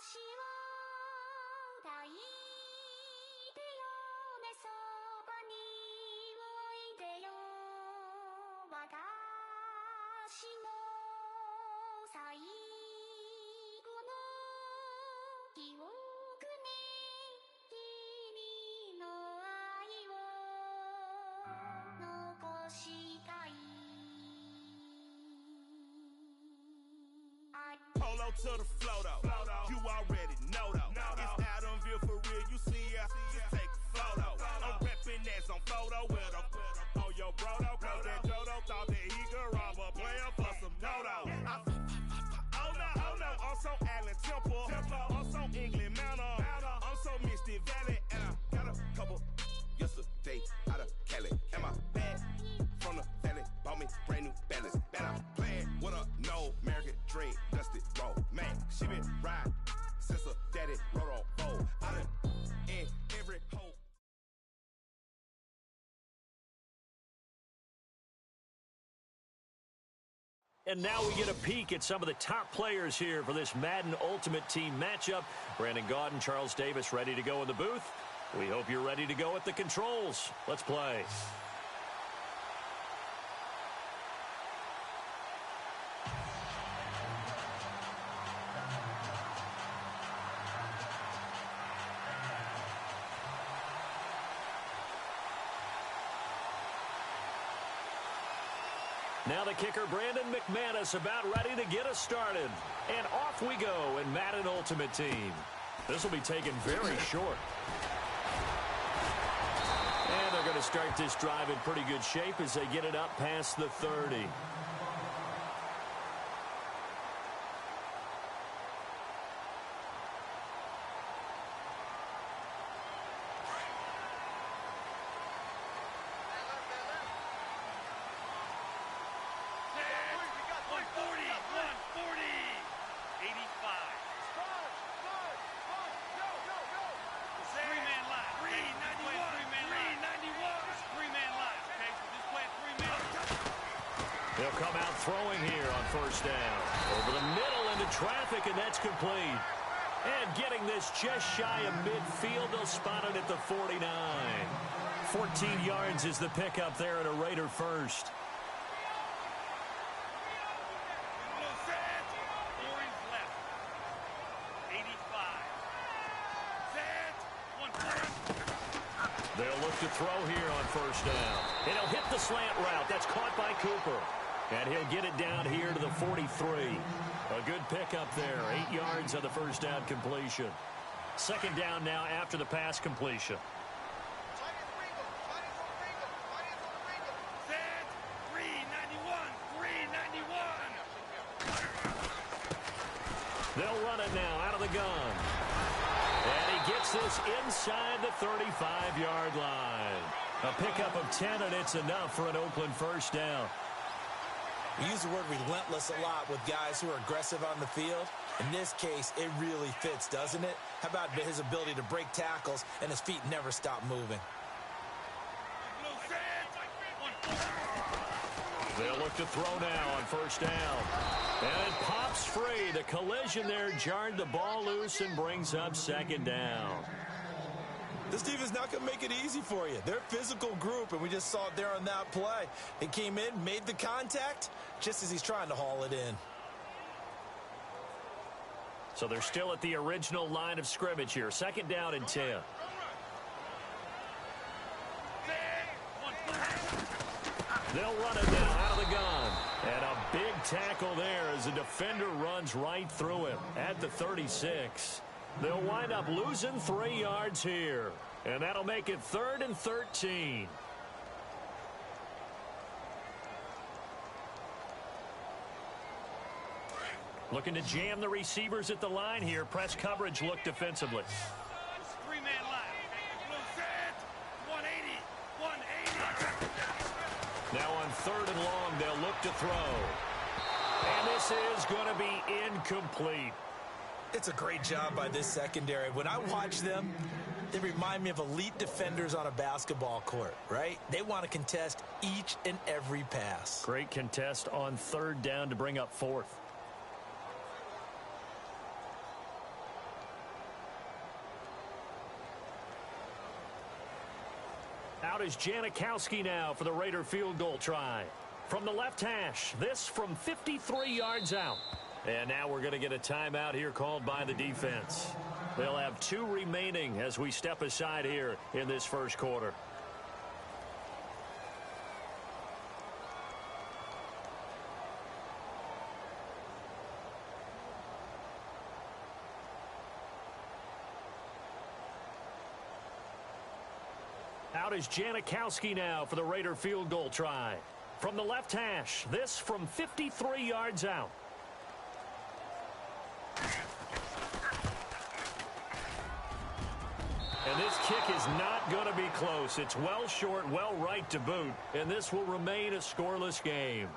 私を抱いてよねそばにおいでよ私の最後の記憶に君の愛を残したいPolo to the flow though. You already know though. It's Adamville for real. You see ya? Just take a photo. I'm reppin' that's on photo with a on your bro though. Cause that Jodo thought that he could rob a player for some dodo. Oh no, I'm so Allen Temple. I'm so England Mountain. I'm so Misty Valley. And I got a couple yesterday out of Cali. And my bag from the valley bought me brand new balance. Bet I'm playing with a no American dream. Dusty roll. Man, she been riding since her daddy rode on roll. I done in every hole. And now we get a peek at some of the top players here for this Madden Ultimate Team matchup. Brandon Gaudin, Charles Davis ready to go in the booth. We hope you're ready to go at the controls. Let's play. Now the kicker, Brandon McManus, about ready to get us started. And off we go in Madden Ultimate Team. This will be taken very short. And they're going to start this drive in pretty good shape as they get it up past the 30. They'll come out throwing here on first down. Over the middle into traffic, and that's complete. And getting this just shy of midfield, they'll spot it at the 49. 14 yards is the pickup there at a Raider first. They'll look to throw here on first down. And he'll hit the slant route. That's caught by Cooper. And he'll get it down here to the 43. A good pickup there. 8 yards on the first down completion. Second down now after the pass completion. They'll run it now out of the gun. And he gets this inside the 35-yard line. A pickup of 10, and it's enough for an Oakland first down. We use the word relentless a lot with guys who are aggressive on the field. In this case, it really fits, doesn't it? How about his ability to break tackles and his feet never stop moving? They'll look to throw now on first down. And it pops free. The collision there jarred the ball loose and brings up second down. This defense not going to make it easy for you. They're a physical group, and we just saw it there on that play. It came in, made the contact, just as he's trying to haul it in. So they're still at the original line of scrimmage here. Second down and 10. They'll run it now out of the gun. And a big tackle there as the defender runs right through him at the 36. They'll wind up losing 3 yards here. And that'll make it 3rd and 13. Looking to jam the receivers at the line here. Press coverage look defensively. Three-man line. Set. 180. 180. Now on 3rd and long, they'll look to throw. And this is going to be incomplete. It's a great job by this secondary. When I watch them, they remind me of elite defenders on a basketball court, right? They want to contest each and every pass. Great contest on 3rd down to bring up 4th. is Janikowski now for the Raider field goal try. From the left hash, this from 53 yards out. And now we're going to get a timeout here called by the defense. They'll have 2 remaining as we step aside here in this first quarter. Out is Janikowski now for the Raider field goal try. From the left hash, this from 53 yards out. And this kick is not going to be close. It's well short, well right to boot, and this will remain a scoreless game.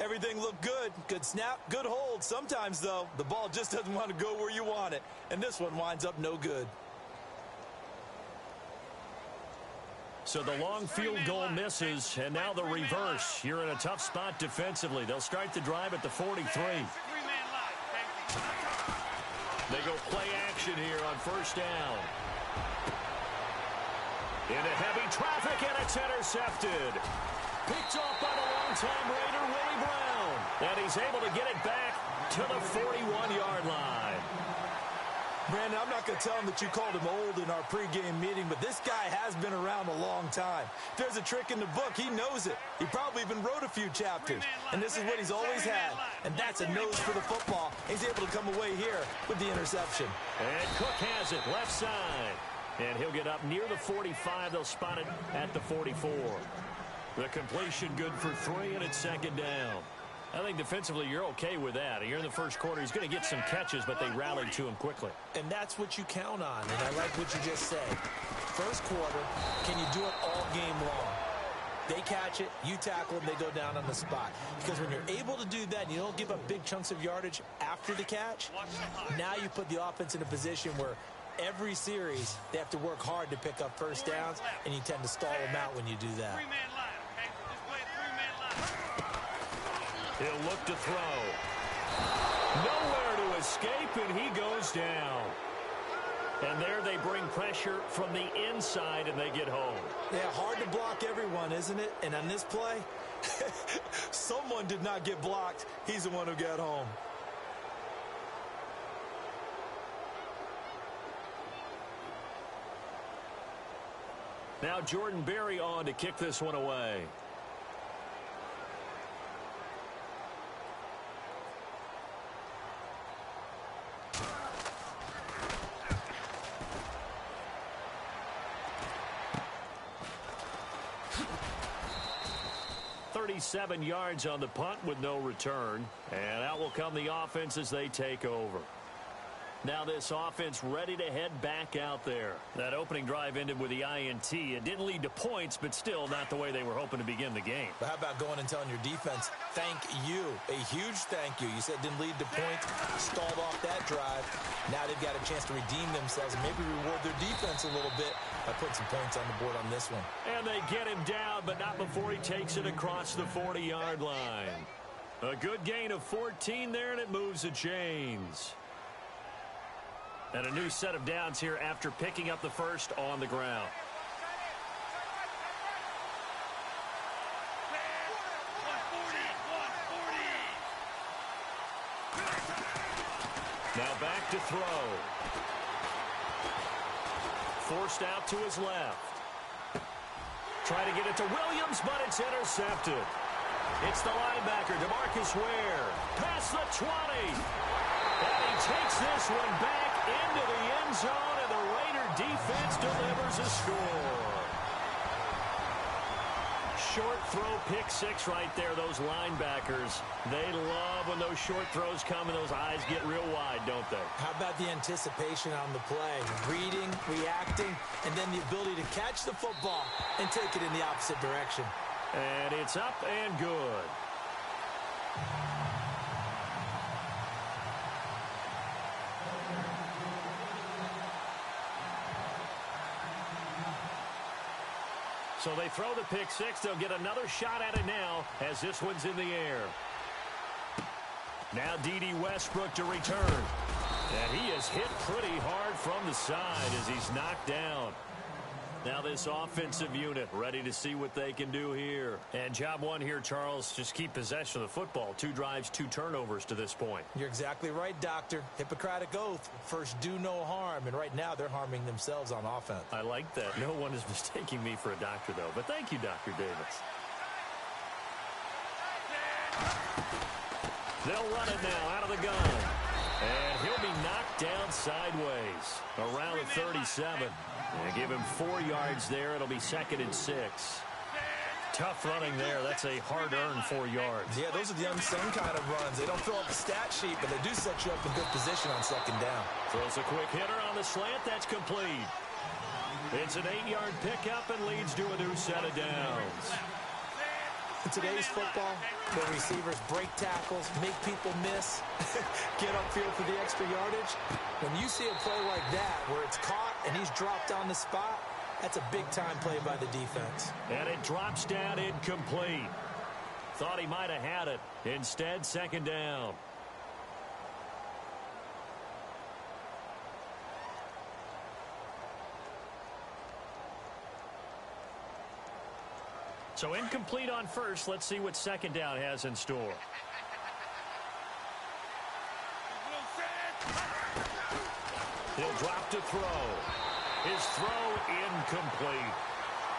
Everything looked good. Good snap, good hold. Sometimes, though, the ball just doesn't want to go where you want it, and this one winds up no good. So the long field goal misses, and now the reverse. You're in a tough spot defensively. They'll start the drive at the 43. They go play action here on first down. Into heavy traffic, and it's intercepted. Picked off by the longtime Raider, Willie Brown. And he's able to get it back to the 41-yard line. Brandon, I'm not going to tell him that you called him old in our pregame meeting, but this guy has been around a long time. If there's a trick in the book, he knows it. He probably even wrote a few chapters. And this is what he's always had. And that's a nose for the football. He's able to come away here with the interception. And Cook has it, left side. And he'll get up near the 45. They'll spot it at the 44. The completion good for 3, and it's second down. I think defensively you're okay with that. You're in the first quarter. He's going to get some catches, but they rallied to him quickly. And that's what you count on, and I like what you just said. First quarter, can you do it all game long? They catch it, you tackle them, they go down on the spot. Because when you're able to do that and you don't give up big chunks of yardage after the catch, now you put the offense in a position where every series they have to work hard to pick up first downs, and you tend to stall them out when you do that. He'll look to throw. Nowhere to escape, and he goes down. And there they bring pressure from the inside, and they get home. Yeah, hard to block everyone, isn't it? And on this play, someone did not get blocked. He's the one who got home. Now Jordan Berry on to kick this one away. .37 yards on the punt with no return. And out will come the offense as they take over. Now this offense ready to head back out there. That opening drive ended with the INT. It didn't lead to points, but still not the way they were hoping to begin the game. But how about going and telling your defense, thank you, a huge thank you. You said it didn't lead to points, stalled off that drive. Now they've got a chance to redeem themselves and maybe reward their defense a little bit by putting some points on the board on this one. And they get him down, but not before he takes it across the 40-yard line. A good gain of 14 there, and it moves the chains. And a new set of downs here after picking up the first on the ground. Now back to throw. Forced out to his left. Try to get it to Williams, but it's intercepted. It's the linebacker, DeMarcus Ware. Past the 20. And he takes this one back into the end zone, and the Raider defense delivers a score. Short throw, pick six right there. Those linebackers, they love when those short throws come and those eyes get real wide, don't they? How about the anticipation on the play? Reading, reacting, and then the ability to catch the football and take it in the opposite direction. And it's up and good. So they throw the pick six. They'll get another shot at it now as this one's in the air. Now D.D. Westbrook to return. And he is hit pretty hard from the side as he's knocked down. Now this offensive unit ready to see what they can do here. And job one here, Charles, just keep possession of the football. 2 drives, 2 turnovers to this point. You're exactly right, Doctor. Hippocratic oath. First, do no harm. And right now, they're harming themselves on offense. I like that. No one is mistaking me for a doctor, though. But thank you, Dr. Davis. They'll run it now out of the gun. And he'll be knocked down sideways around the 37. And give him 4 yards there. It'll be 2nd and 6. Tough running there. That's a hard-earned 4 yards. Yeah, those are the unsung kind of runs. They don't fill up the stat sheet, but they do set you up in good position on 2nd down. Throws a quick hitter on the slant. That's complete. It's an 8-yard pickup and leads to a new set of downs. In today's football, the receivers break tackles, make people miss, get upfield for the extra yardage. When you see a play like that where it's caught and he's dropped on the spot, that's a big-time play by the defense. And it drops down incomplete. Thought he might have had it. Instead, 2nd down. So incomplete on first. Let's see what 2nd down has in store. He'll drop to throw. His throw incomplete.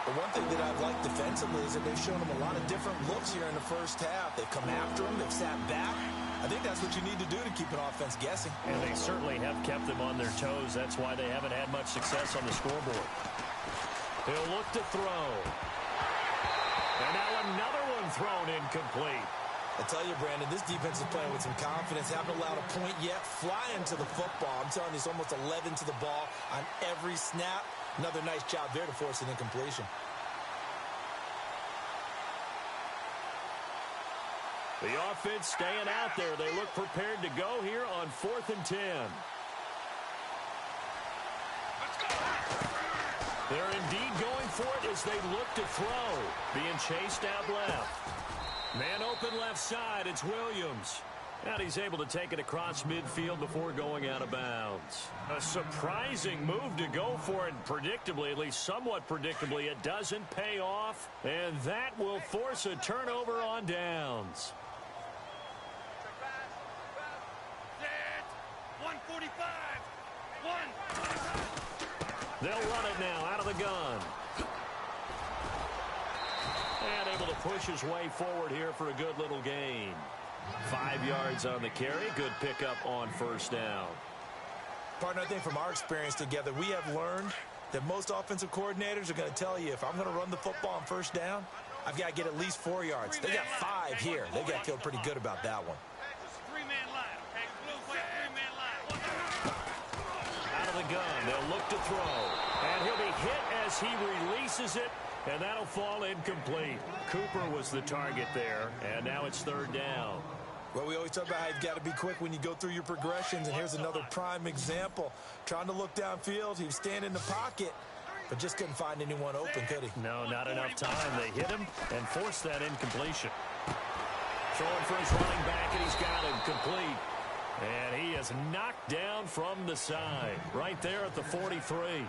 The one thing that I've liked defensively is that they've shown him a lot of different looks here in the first half. They've come after him. They've sat back. I think that's what you need to do to keep an offense guessing. And they certainly have kept them on their toes. That's why they haven't had much success on the scoreboard. He'll look to throw. And now another one thrown incomplete. I tell you, Brandon, this defense is playing with some confidence. Haven't allowed a point yet. Flying to the football. I'm telling you, it's almost 11 to the ball on every snap. Another nice job there to force an incompletion. The offense staying out there. They look prepared to go here on 4th and 10. They're indeed going for it as they look to throw. Being chased out left. Man open left side. It's Williams. And he's able to take it across midfield before going out of bounds. A surprising move to go for it. Predictably, at least somewhat predictably, it doesn't pay off. And that will force a turnover on downs. 145. They'll run it now out of the gun. And able to push his way forward here for a good little gain. 5 yards on the carry. Good pickup on 1st down. Partner, I think from our experience together, we have learned that most offensive coordinators are going to tell you, if I'm going to run the football on 1st down, I've got to get at least 4 yards. They got 5 here. They got to feel pretty good about that one. Out of the gun. They'll look to throw. And he'll be hit as he releases it. And that'll fall incomplete. Cooper was the target there. And now it's 3rd down. Well, we always talk about how you've got to be quick when you go through your progressions. And here's another prime example. Trying to look downfield. He was standing in the pocket, but just couldn't find anyone open, could he? No, not enough time. They hit him and forced that incompletion. Throwing for his running back, and he's got him complete. And he is knocked down from the side. Right there at the 43.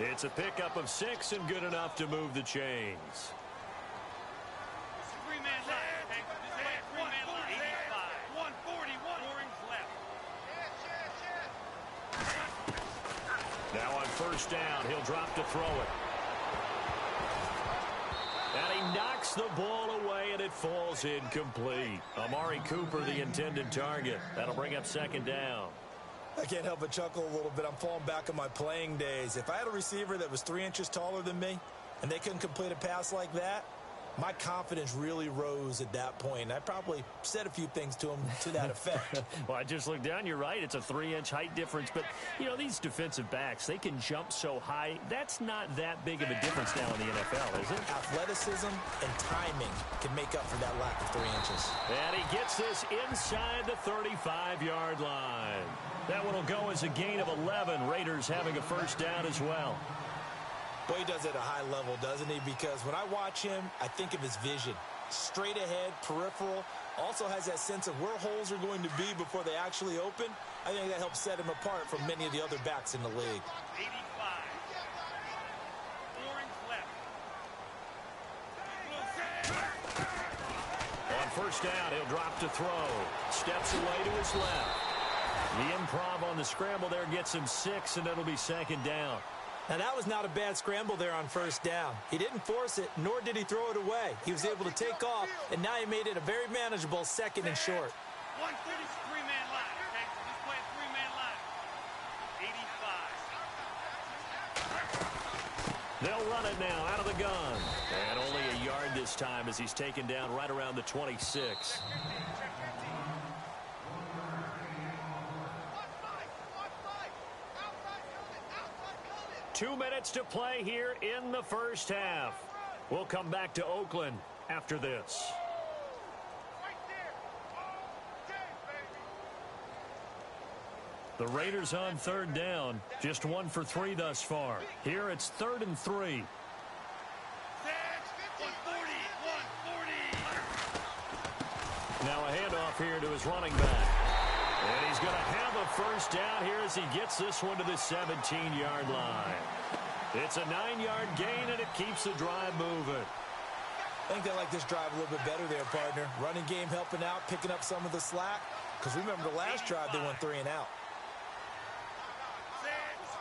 It's a pickup of 6 and good enough to move the chains. Now on 1st down, he'll drop to throw it. And he knocks the ball away, and it falls incomplete. Amari Cooper, the intended target. That'll bring up 2nd down. I can't help but chuckle a little bit. I'm falling back on my playing days. If I had a receiver that was 3 inches taller than me and they couldn't complete a pass like that, my confidence really rose at that point. And I probably said a few things to him to that effect. Well, I just looked down. You're right. It's a 3-inch height difference. But, you know, these defensive backs, they can jump so high. That's not that big of a difference now in the NFL, is it? Athleticism and timing can make up for that lack of 3 inches. And he gets this inside the 35-yard line. That one will go as a gain of 11. Raiders having a 1st down as well. Boy, he does it at a high level, doesn't he? Because when I watch him, I think of his vision. Straight ahead, peripheral. Also has that sense of where holes are going to be before they actually open. I think that helps set him apart from many of the other backs in the league. first down. He'll drop to throw. Steps away to his left. The improv on the scramble there gets him 6, and it'll be second down. Now, that was not a bad scramble there on first down. He didn't force it, nor did he throw it away. He was able to take off, and now he made it a very manageable second and short. 143-man line. Okay, just play a 3-man line. 85. They'll run it now out of the gun. And only a yard this time as he's taken down right around the 26. 2 minutes to play here in the first half. We'll come back to Oakland after this. The Raiders on third down, just 1 for 3 thus far. Here it's 3rd and 3. 140. Now a handoff here to his running back. And he's going to have a first down here as he gets this one to the 17-yard line. It's a 9-yard gain, and it keeps the drive moving. I think they like this drive a little bit better there, partner. Running game helping out, picking up some of the slack. Because remember the last drive, they went 3 and out.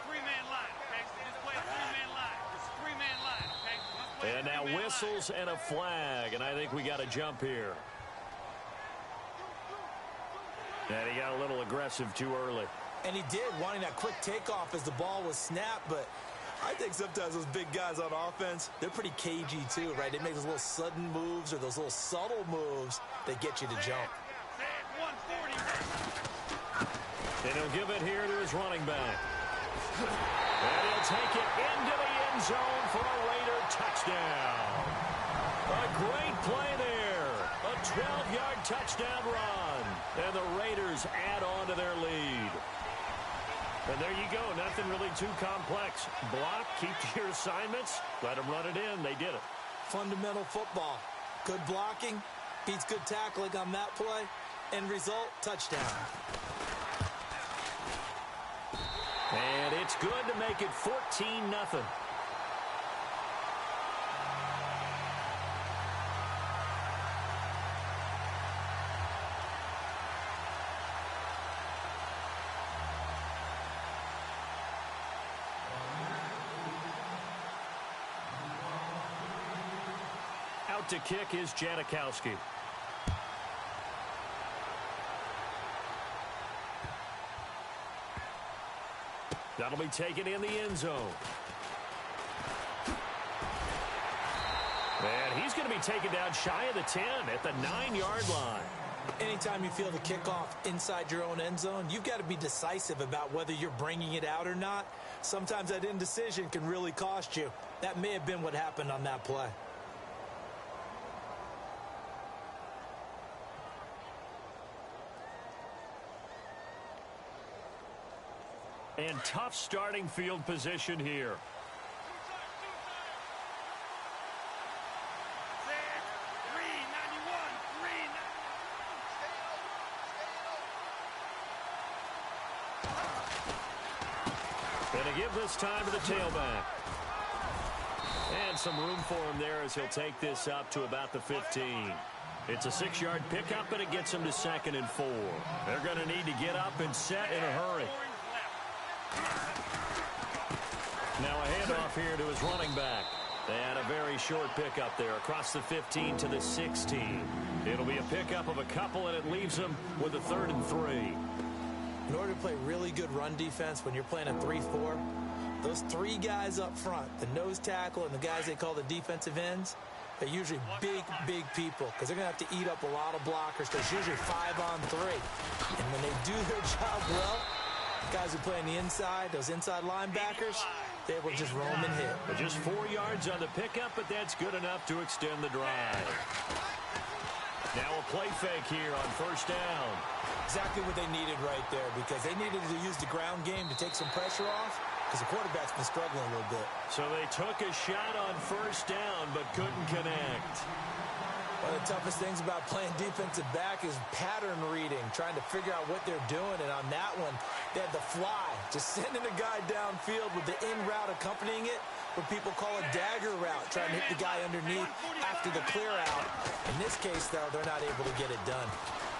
3-man line. Okay, just play a 3-man line. It's a 3-man line. Okay, just play And now whistles and a flag, and I think we got a jump here. And he got a little aggressive too early. And he did, wanting that quick takeoff as the ball was snapped. But I think sometimes those big guys on offense, they're pretty cagey too, right? They make those little sudden moves or those little subtle moves that get you to jump. 140. And he'll give it here to his running back. And he'll take it into the end zone for a Raider touchdown. A great play there. A 12-yard touchdown run. And the Raiders add on to their lead. And there you go. Nothing really too complex. Block, keep to your assignments, let them run it in. They did it. Fundamental football. Good blocking, beats good tackling on that play. End result, touchdown. And it's good to make it 14-0. Out to kick is Janikowski. That'll be taken in the end zone. And he's going to be taken down shy of the 10 at the 9-yard line. Anytime you feel the kickoff inside your own end zone, you've got to be decisive about whether you're bringing it out or not. Sometimes that indecision can really cost you. That may have been what happened on that play. And tough starting field position here. And to give this time to the tailback. And some room for him there as he'll take this up to about the 15. It's a 6-yard pickup, and it gets him to 2nd and 4. They're going to need to get up and set in a hurry. Now a handoff here to his running back. They had a very short pickup there across the 15 to the 16. It'll be a pickup of a couple, and it leaves them with a 3rd and 3. In order to play really good run defense when you're playing a 3-4, those 3 guys up front, the nose tackle and the guys they call the defensive ends, they're usually big, big people because they're going to have to eat up a lot of blockers. There's usually 5 on 3. And when they do their job well, guys who play on the inside, those inside linebackers, they will just roam and hit. But just 4 yards on the pickup, but that's good enough to extend the drive. Now a play fake here on first down. Exactly what they needed right there because they needed to use the ground game to take some pressure off because the quarterback's been struggling a little bit. So they took a shot on first down but couldn't connect. One of the toughest things about playing defensive back is pattern reading, trying to figure out what they're doing. And on that one, they had the fly, just sending a guy downfield with the in route accompanying it. what people call a dagger route, trying to hit the guy underneath after the clear out. In this case, though, they're not able to get it done.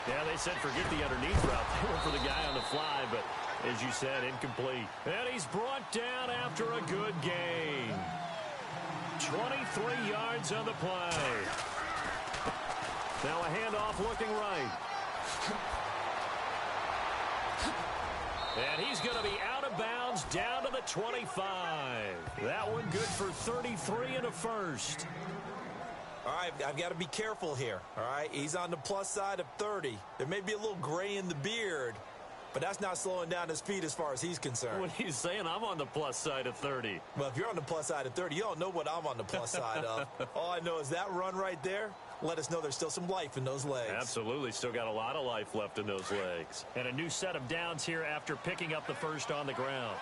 Yeah, they said forget the underneath route. They went for the guy on the fly, but as you said, incomplete. And he's brought down after a good gain. 23 yards on the play. Now a handoff looking right. And he's going to be out of bounds down to the 25. That one good for 33 and a first. All right, I've got to be careful here, all right? He's on the plus side of 30. There may be a little gray in the beard, but that's not slowing down his feet as far as he's concerned. What he's saying, I'm on the plus side of 30. Well, if you're on the plus side of 30, you don't know what I'm on the plus side of. All I know is that run right there let us know there's still some life in those legs. Absolutely. Still got a lot of life left in those legs. And a new set of downs here after picking up the first on the ground.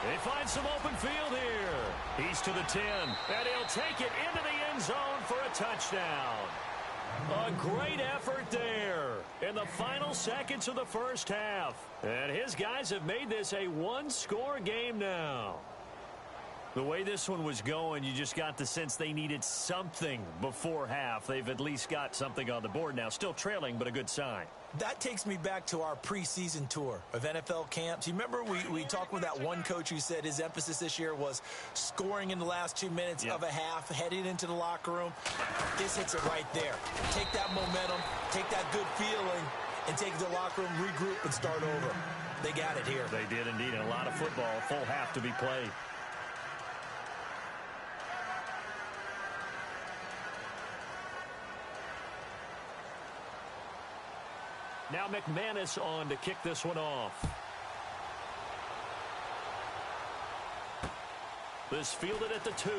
They find some open field here. He's to the 10. And he'll take it into the end zone for a touchdown. A great effort there in the final seconds of the first half. And his guys have made this a one-score game now. The way this one was going, you just got the sense they needed something before half. They've at least got something on the board now. Still trailing, but a good sign. That takes me back to our preseason tour of NFL camps. You remember we talked with that one coach who said his emphasis this year was scoring in the last 2 minutes of a half, heading into the locker room. This hits it right there. Take that momentum, take that good feeling, and take it to the locker room, regroup, and start over. They got it here. They did indeed. And a lot of football, full half to be played. Now McManus on to kick this one off. This fielded at the 2.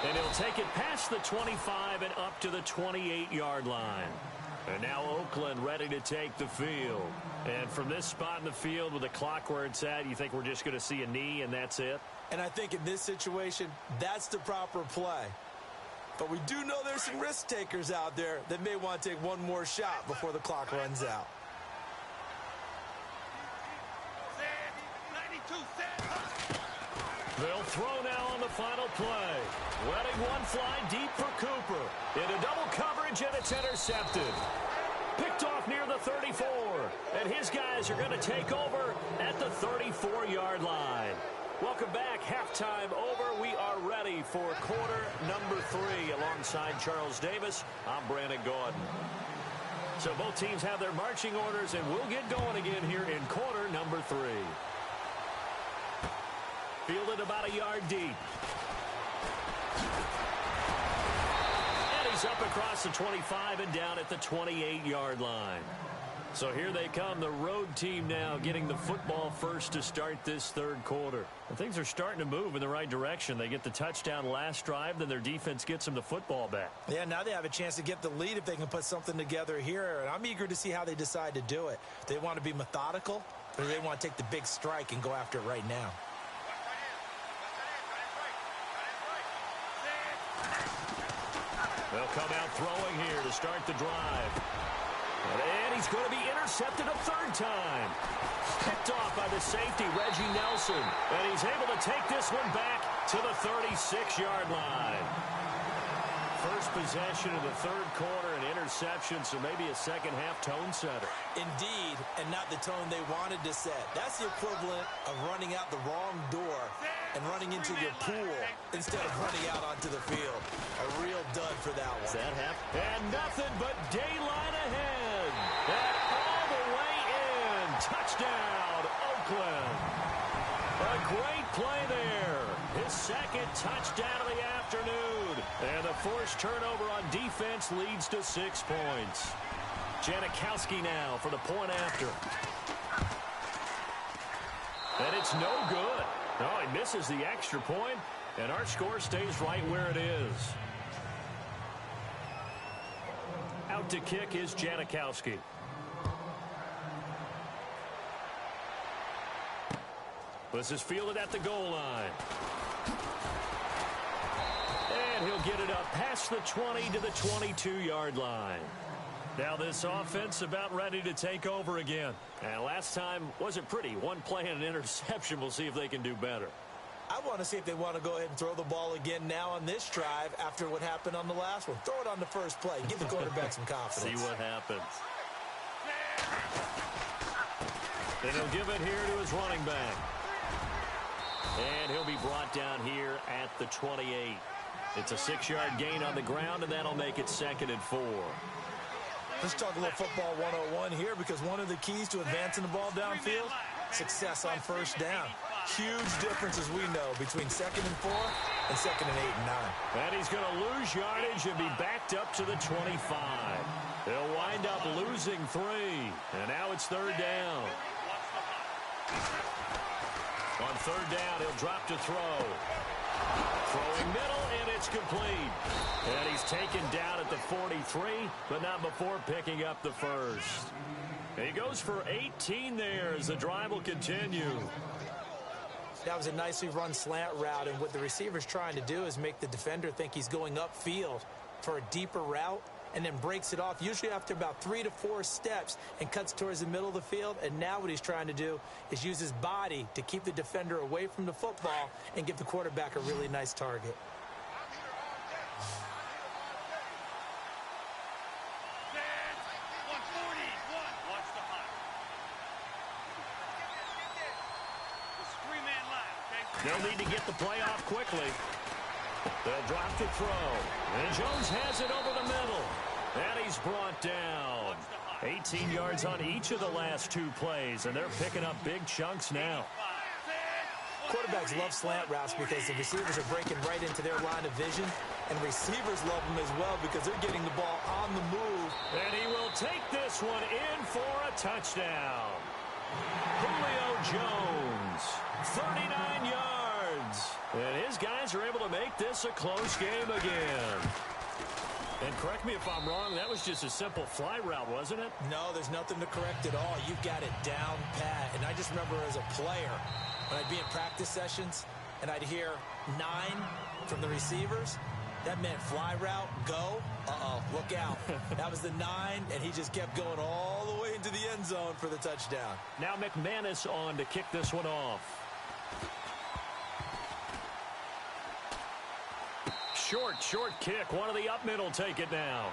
And he'll take it past the 25 and up to the 28-yard line. And now Oakland ready to take the field. And from this spot in the field with the clock where it's at, you think we're just going to see a knee and that's it? And I think in this situation, that's the proper play. But we do know there's some risk takers out there that may want to take one more shot before the clock runs out. They'll throw now on the final play. Letting one fly deep for Cooper. Into double coverage, and it's intercepted. Picked off near the 34. And his guys are going to take over at the 34-yard line. Welcome back. Halftime over. We are ready for quarter number 3. Alongside Charles Davis, I'm Brandon Gordon. So both teams have their marching orders, and we'll get going again here in quarter number 3. Fielded about a yard deep. And he's up across the 25 and down at the 28-yard line. So here they come, the road team now getting the football first to start this third quarter. And things are starting to move in the right direction. They get the touchdown last drive, then their defense gets them the football back. Yeah, now they have a chance to get the lead if they can put something together here. And I'm eager to see how they decide to do it. They want to be methodical, or they want to take the big strike and go after it right now. They'll come out throwing here to start the drive. And he's going to be intercepted a third time. Picked off by the safety, Reggie Nelson. And he's able to take this one back to the 36-yard line. First possession of the third quarter, an interception, so maybe a second-half tone setter. Indeed, and not the tone they wanted to set. That's the equivalent of running out the wrong door and running into your pool instead of running out onto the field. A real dud for that one. Does that happen? And nothing but daylight ahead. And all the way in. Touchdown, Oakland. A great play there. His second touchdown of the afternoon. And the forced turnover on defense leads to 6 points. Janikowski now for the point after. And it's no good. No, he misses the extra point, and our score stays right where it is. Out to kick is Janikowski. This is fielded at the goal line. And he'll get it up past the 20 to the 22-yard line. Now this offense about ready to take over again. And last time wasn't pretty. One play and an interception. We'll see if they can do better. I want to see if they want to go ahead and throw the ball again now on this drive after what happened on the last one. Throw it on the first play. Give the quarterback some confidence. See what happens. And he'll give it here to his running back. And he'll be brought down here at the 28. It's a 6-yard gain on the ground, and that'll make it 2nd and 4. Let's talk a little football 101 here, because one of the keys to advancing the ball downfield, success on first down. Huge difference, as we know, between 2nd and 4 and 2nd and 8 and 9. And he's going to lose yardage and be backed up to the 25. They'll wind up losing 3. And now it's 3rd down. On 3rd down, he'll drop to throw. Throwing middle, and it's complete. And he's taken down at the 43, but not before picking up the first. He goes for 18 there as the drive will continue. That was a nicely run slant route, and what the receiver's trying to do is make the defender think he's going upfield for a deeper route, and then breaks it off, usually after about 3 to 4 steps, and cuts towards the middle of the field. And now what he's trying to do is use his body to keep the defender away from the football and give the quarterback a really nice target. They'll need to get the play off quickly. They'll drop to throw. And Jones has it over the middle. And he's brought down. 18 yards on each of the last 2 plays, and they're picking up big chunks now. Quarterbacks love slant routes because the receivers are breaking right into their line of vision, and receivers love them as well because they're getting the ball on the move. And he will take this one in for a touchdown. Julio Jones, 39 yards. And his guys are able to make this a close game again. And correct me if I'm wrong, that was just a simple fly route, wasn't it? No, there's nothing to correct at all. You've got it down pat. And I just remember as a player, when I'd be in practice sessions and I'd hear 9 from the receivers, that meant fly route, go, look out. That was the 9, and he just kept going all the way into the end zone for the touchdown. Now McManus on to kick this one off. Short kick. One of the up middle take it now.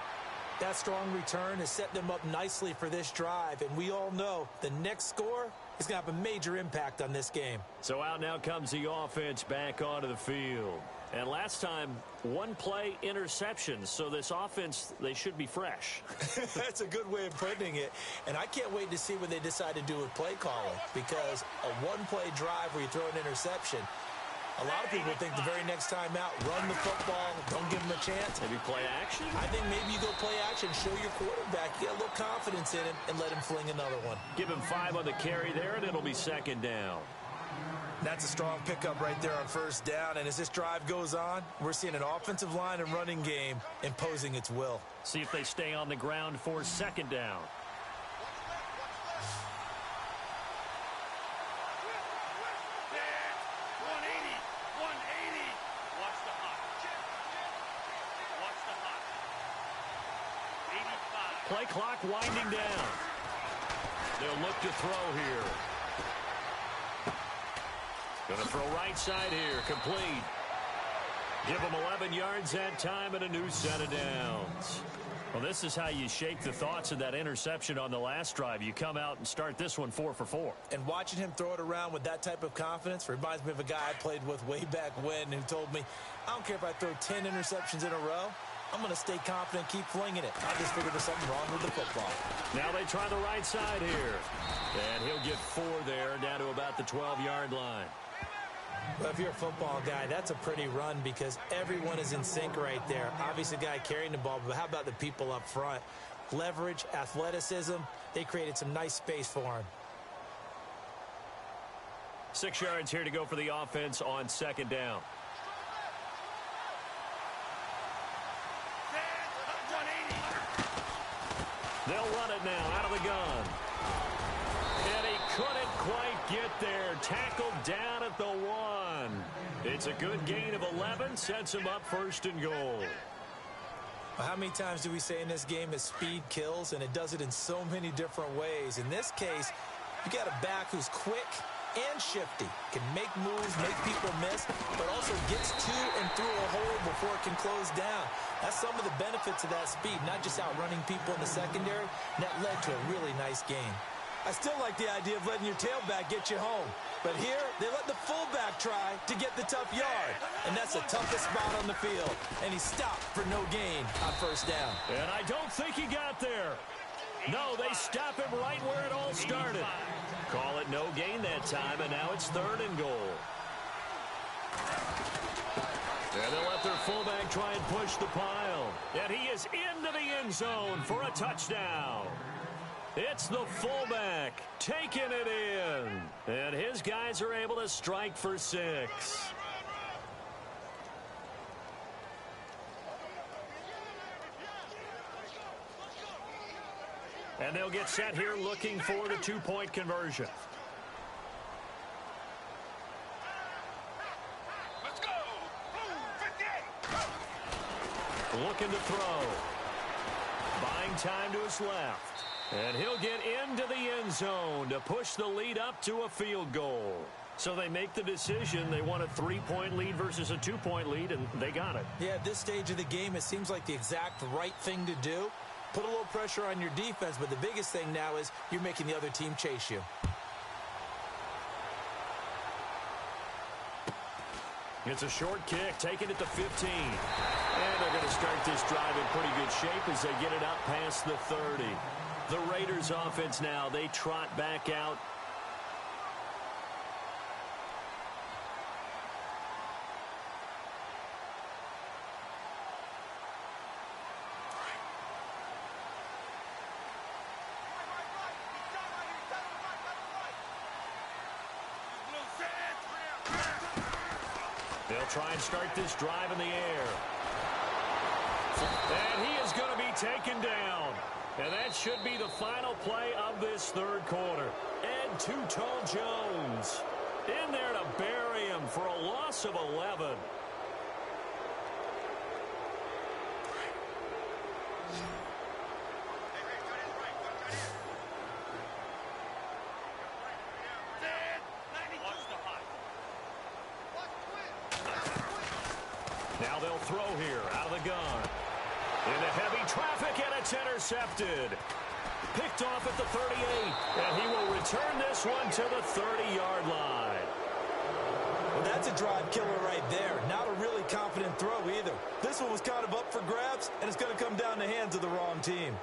That strong return has set them up nicely for this drive, and we all know the next score is going to have a major impact on this game. So out now comes the offense back onto the field. And last time, 1 play interceptions, so this offense, they should be fresh. That's a good way of putting it. And I can't wait to see what they decide to do with play calling, because a 1-play drive where you throw an interception, a lot of people think the very next time out, run the football, don't give him a chance. Maybe play action? I think maybe you go play action, show your quarterback, get a little confidence in him, and let him fling another one. Give him 5 on the carry there, and it'll be 2nd down. That's a strong pickup right there on first down, and as this drive goes on, we're seeing an offensive line and running game imposing its will. See if they stay on the ground for 2nd down. Play clock winding down. They'll look to throw here. Going to throw right side here. Complete. Give them 11 yards that time and a new set of downs. Well, this is how you shake the thoughts of that interception on the last drive. You come out and start this one 4 for 4. And watching him throw it around with that type of confidence reminds me of a guy I played with way back when who told me, I don't care if I throw 10 interceptions in a row. I'm going to stay confident, keep flinging it. I just figured there's something wrong with the football. Now they try the right side here. And he'll get 4 there, down to about the 12-yard line. Well, if you're a football guy, that's a pretty run because everyone is in sync right there. Obviously, the guy carrying the ball, but how about the people up front? Leverage, athleticism, they created some nice space for him. 6 yards here to go for the offense on 2nd down. They'll run it now out of the gun. And he couldn't quite get there. Tackled down at the 1. It's a good gain of 11. Sets him up 1st and goal. Well, how many times do we say in this game that speed kills, and it does it in so many different ways? In this case, you got a back who's quick and shifty, can make moves, make people miss, but also gets to and through a hole before it can close down. That's some of the benefits of that speed, not just outrunning people in the secondary, and that led to a really nice game. I still like the idea of letting your tailback get you home. But here, they let the fullback try to get the tough yard. And that's the toughest spot on the field. And he stopped for no gain on first down. And I don't think he got there. No, they stop him right where it all started. Call it no gain that time, and now it's 3rd and goal. And they'll let their fullback try and push the pile. And he is into the end zone for a touchdown. It's the fullback taking it in. And his guys are able to strike for 6. And they'll get set here looking for the 2-point conversion. Let's go. 58. Looking to throw. Buying time to his left. And he'll get into the end zone to push the lead up to a field goal. So they make the decision. They want a 3-point lead versus a 2-point lead, and they got it. Yeah, at this stage of the game, it seems like the exact right thing to do. Put a little pressure on your defense, but the biggest thing now is you're making the other team chase you. It's a short kick, taking it to 15. And they're going to start this drive in pretty good shape as they get it up past the 30. The Raiders offense now, they trot back out. They'll try and start this drive in the air. And he is going to be taken down. And that should be the final play of this 3rd quarter. Ed Too-Tall Jones in there to bury him for a loss of 11. Now they'll throw here out of the gun. Into heavy traffic, and it's intercepted. Picked off at the 38, and he will return this one to the 30-yard line. Well, that's a drive killer right there. Not a really confident throw either. This one was kind of up for grabs, and it's going to come down the hands of the wrong team.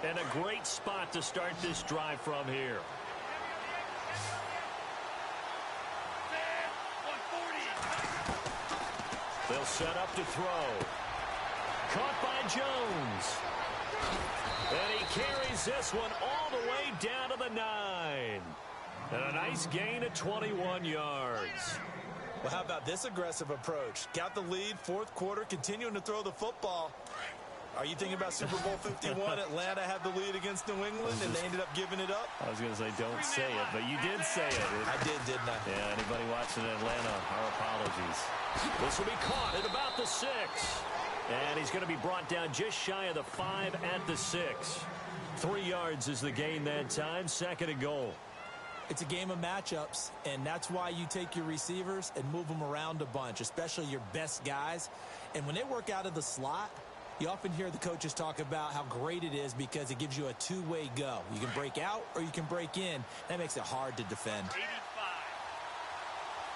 And a great spot to start this drive from here. They'll set up to throw. Caught by Jones. And he carries this one all the way down to the 9. And a nice gain of 21 yards. Well, how about this aggressive approach? Got the lead, 4th quarter, continuing to throw the football. Are you thinking about Super Bowl 51? Atlanta had the lead against New England, and they ended up giving it up? I was going to say don't say it, but you did say it. I did, didn't I? Yeah, anybody watching Atlanta, our apologies. This will be caught at about the 6. And he's going to be brought down just shy of the 5 at the 6. 3 yards is the gain that time, 2nd and goal. It's a game of matchups, and that's why you take your receivers and move them around a bunch, especially your best guys. And when they work out of the slot, you often hear the coaches talk about how great it is because it gives you a two-way go. You can break out or you can break in. That makes it hard to defend. 85.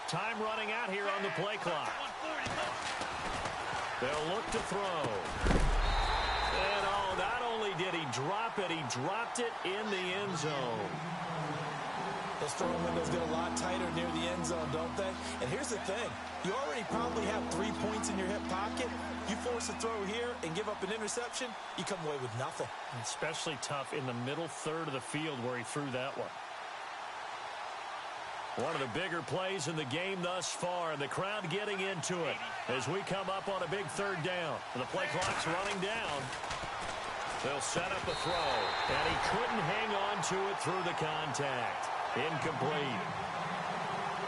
Time running out here on the play clock. 140. They'll look to throw. And oh, not only did he drop it, he dropped it in the end zone. Those throwing windows get a lot tighter near the end zone, don't they? And here's the thing. You already probably have 3 points in your hip pocket. You force a throw here and give up an interception, you come away with nothing. Especially tough in the middle third of the field where he threw that one. One of the bigger plays in the game thus far, and the crowd getting into it as we come up on a big 3rd down. And the play clock's running down. They'll set up a throw, and he couldn't hang on to it through the contact. Incomplete.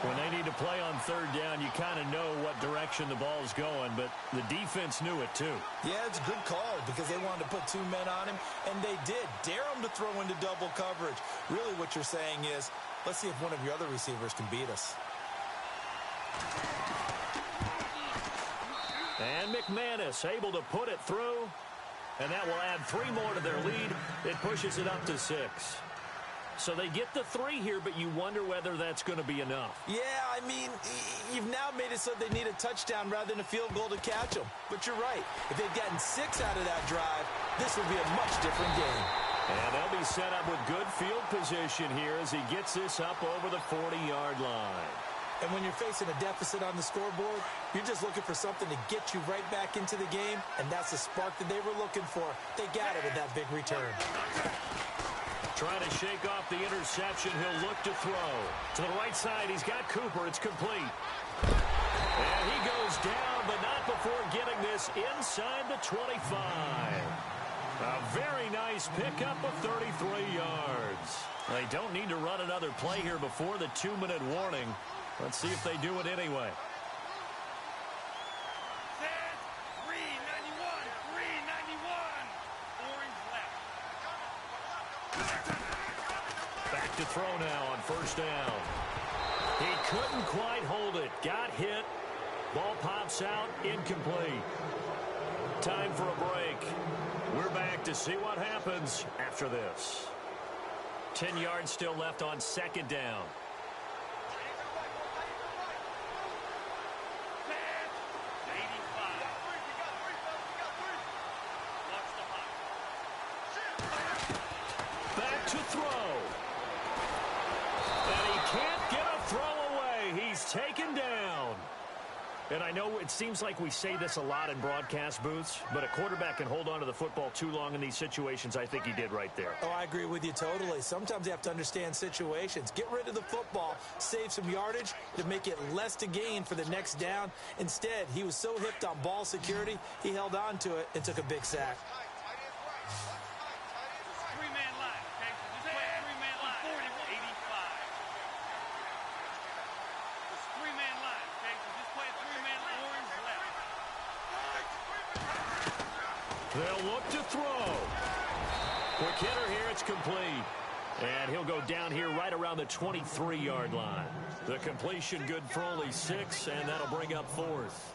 When they need to play on third down, you kind of know what direction the ball's going, but the defense knew it too. Yeah, it's a good call because they wanted to put 2 men on him, and they did. Dare him to throw into double coverage. Really what you're saying is, let's see if one of your other receivers can beat us. And McManus able to put it through, and that will add 3 more to their lead. It pushes it up to 6. So they get the 3 here, but you wonder whether that's going to be enough. Yeah, I mean, you've now made it so they need a touchdown rather than a field goal to catch them. But you're right. If they'd gotten 6 out of that drive, this would be a much different game. And they'll be set up with good field position here as he gets this up over the 40-yard line. And when you're facing a deficit on the scoreboard, you're just looking for something to get you right back into the game, and that's the spark that they were looking for. They got it with that big return. Trying to shake off the interception. He'll look to throw. To the right side, he's got Cooper. It's complete. And he goes down, but not before getting this inside the 25. A very nice pickup of 33 yards. They don't need to run another play here before the 2-minute warning. Let's see if they do it anyway. Set. 391. 391. Orange left. Back to throw now on first down. He couldn't quite hold it. Got hit. Ball pops out. Incomplete. Time for a break. We're back to see what happens after this. 10 yards still left on second down. Back to throw. And he can't get a throw away. He's taken down. And I know it seems like we say this a lot in broadcast booths, but a quarterback can hold on to the football too long in these situations. I think he did right there. Oh, I agree with you totally. Sometimes you have to understand situations. Get rid of the football, save some yardage to make it less to gain for the next down. Instead, he was so hipped on ball security, he held on to it and took a big sack. Three-man line, okay? So just play a three-man line. 85. It's three-man line, okay? So just play a three-man line. Orange left. They'll look to throw. Quick hitter here. It's complete. And he'll go down here right around the 23-yard line. The completion good for only 6, and that'll bring up 4th.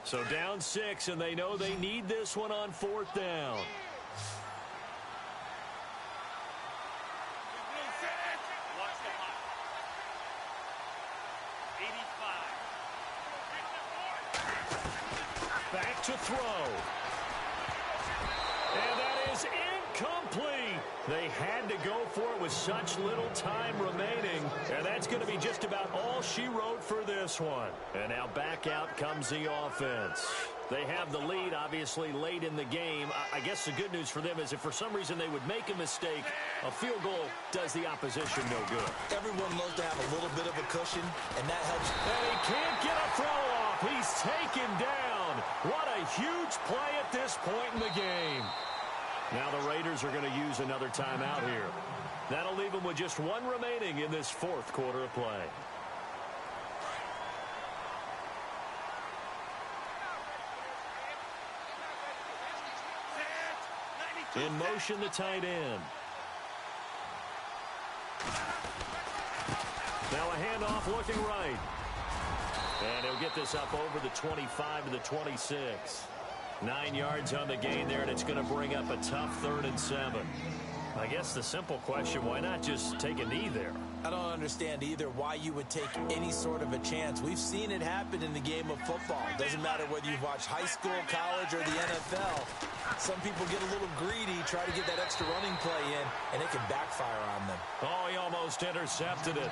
So down 6, and they know they need this one on 4th down. Watch the hot. 85. Back to throw. And that is incomplete. They had to go for it with such little time remaining. And that's going to be just about all she wrote for this one. And now back out comes the offense. They have the lead, obviously, late in the game. I guess the good news for them is if for some reason they would make a mistake, a field goal does the opposition no good. Everyone loves to have a little bit of a cushion, and that helps. And he can't get a throw off. He's taken down. What a huge play at this point in the game. Now the Raiders are going to use another timeout here. That'll leave them with just one remaining in this 4th quarter of play. In motion, the tight end. Now a handoff looking right. And he'll get this up over the 25 to the 26. 9 yards on the gain there, and it's going to bring up a tough 3rd and 7. I guess the simple question, why not just take a knee there? I don't understand either why you would take any sort of a chance. We've seen it happen in the game of football. Doesn't matter whether you've watched high school, college, or the NFL. Some people get a little greedy, try to get that extra running play in, and it can backfire on them. Oh, he almost intercepted it.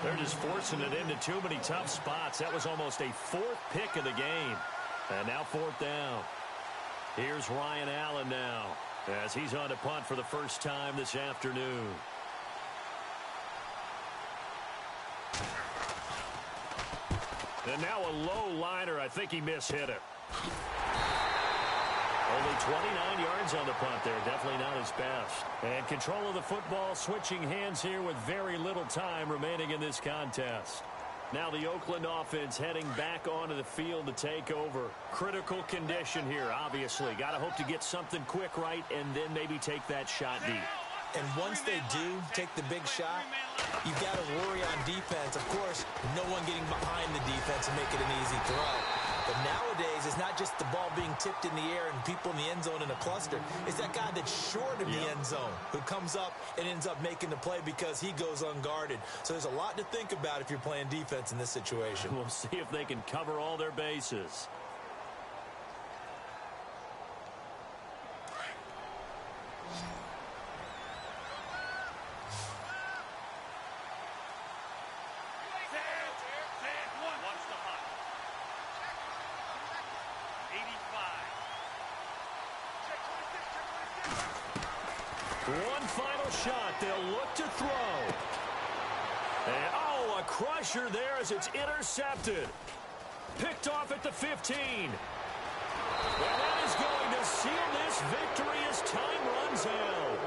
They're just forcing it into too many tough spots. That was almost a 4th pick of the game. And now 4th down. Here's Ryan Allen now as he's on to punt for the first time this afternoon. And now a low liner. I think he mishit it. Only 29 yards on the punt there. Definitely not his best. And control of the football switching hands here with very little time remaining in this contest. Now the Oakland offense heading back onto the field to take over. Critical condition here, obviously. Got to hope to get something quick right and then maybe take that shot deep. And once they do take the big shot, you've got to worry on defense. Of course, no one getting behind the defense and make it an easy throw. But nowadays, it's not just the ball being tipped in the air and people in the end zone in a cluster. It's that guy that's short of the end zone who comes up and ends up making the play because he goes unguarded. So there's a lot to think about if you're playing defense in this situation. We'll see if they can cover all their bases. One final shot. They'll look to throw. And, oh, a crusher there as it's intercepted. Picked off at the 15. And that is going to seal this victory as time runs out.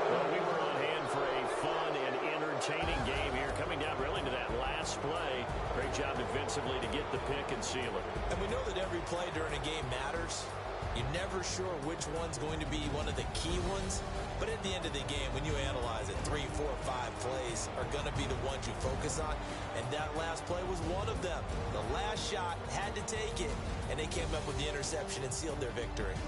Well, we were on hand for a fun and entertaining game here. Coming down really to that last play. Great job defensively to get the pick and seal it. And we know that every play during a game matters. You're never sure which one's going to be one of the key ones. But at the end of the game, when you analyze it, 3, 4, 5 plays are going to be the ones you focus on. And that last play was one of them. The last shot had to take it. And they came up with the interception and sealed their victory.